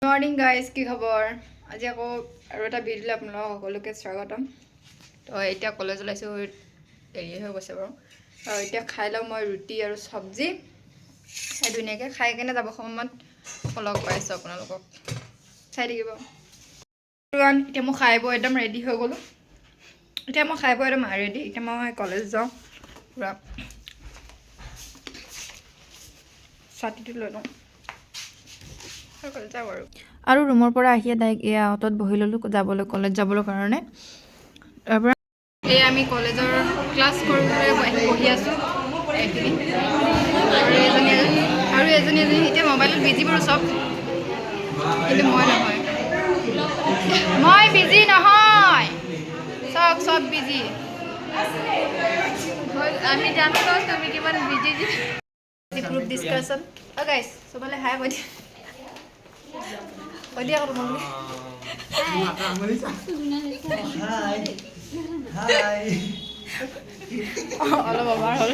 Morning guys, কি খবৰ? আজি আকৌ আৰু এটা ভিডিঅ'লৈ আপোনালোকক সকলোকে স্বাগতম। তো এতিয়া কলেজ ওলাইছোঁ, দেৰি হৈ গৈছে বাৰু। আৰু এতিয়া খাই লওঁ মই ৰুটি আৰু চব্জি। চাই ধুনীয়াকৈ খাই কেনে যাব সময়ত লগ পাইছোঁ আপোনালোকক, চাই থাকিব। এতিয়া মই খাই বৈ একদম ৰেডি হৈ গ'লোঁ। এতিয়া মই কলেজ যাওঁ। পূৰা ছাতিটো লৈ লওঁ আৰু ৰুমৰ পৰা আহিয়ে ডাইৰেক্ট এয়া অটত বহি ল'লোঁ কলেজ যাবলৈ কাৰণে। তাৰপৰা এই আমি কলেজৰ ক্লাছ কৰিবলৈ বহি আছোঁ এইখিনি। আৰু এজনী এতিয়া মোবাইলত বিজি বাৰু চব, কিন্তু মই বিজি নহয়, চব বিজি। আমি জানো তুমি কিমান বিজি। Group discussion. অ' গাইছ, চবলে হাই কৈ দিয়া। কৈ দিয়া আকৌ তোমালোকে। অলপ অভাৰ হ'ল।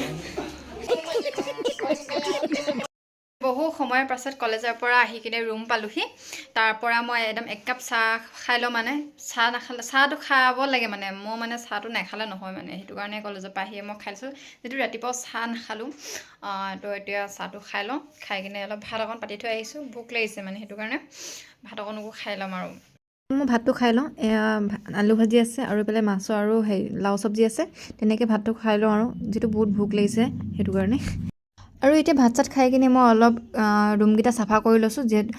বহু সময়ৰ পাছত কলেজৰ পৰা আহি কিনে ৰুম পালোহি। তাৰ পৰা মই একদম এক কাপ চাহ খাই লওঁ, মানে চাহটো খাব লাগে, মানে মই মানে চাহটো নাখালে নহয়, মানে সেইটো কাৰণে কলেজৰ পৰা আহিয়ে মই খাইছোঁ। যিটো ৰাতিপুৱা চাহ নাখালোঁ, তো এতিয়া চাহটো খাই লওঁ। খাই কিনে অলপ ভাত অকণ পাতি থৈ আহিছোঁ, ভোক লাগিছে মানে, সেইটো কাৰণে ভাত অকণকো খাই ল'ম আৰু। মই ভাতটো খাই লওঁ। এয়া আলু ভাজি আছে আৰু এইফালে মাছৰ আৰু লাও চব্জি আছে। তেনেকৈ ভাতটো খাই লওঁ আৰু, যিটো বহুত ভোক লাগিছে সেইটো কাৰণে। আৰু এতিয়া ভাত চাত খাই কিনে মই অলপ ৰুমকেইটা চাফা কৰি লৈছোঁ, যিহেতু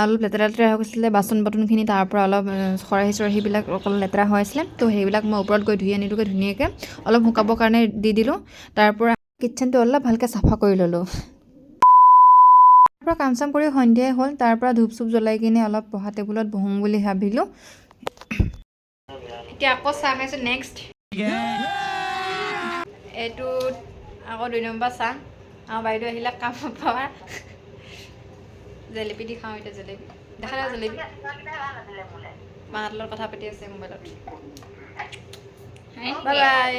অলপ লেতেৰা হৈ গৈছিলে বাচন বৰ্তনখিনি। তাৰ পৰা অলপ খৰাহী অকল লেতেৰা হৈ আছিলে, তো সেইবিলাক মই ওপৰত গৈ ধুই আনিলোগৈ ধুনীয়াকৈ, অলপ শুকাবৰ কাৰণে দি দিলোঁ। তাৰ পৰা কিটচেনটো অলপ ভালকৈ চাফা কৰি ল'লোঁ। তাৰ পৰা কাম চাম কৰি সন্ধিয়াই হ'ল। তাৰ পৰা ধূপ চুপ জ্বলাই কিনে অলপ পঢ়া টেবুলত বহোঁ বুলি ভাবিলোঁ। এতিয়া আকৌ চাহ খাইছোঁ নেক্সট। এইটোত আকৌ 2 নম্বৰ চাহ। আমাৰ বাইদেউ আহিলে কামৰ পৰা, জেলেপি দি খাওঁ এতিয়া। জেলেপি দেখা নাই, জেলেপি মাহঁতৰ লগত কথা পাতি আছে মোবাইলত। Bye bye.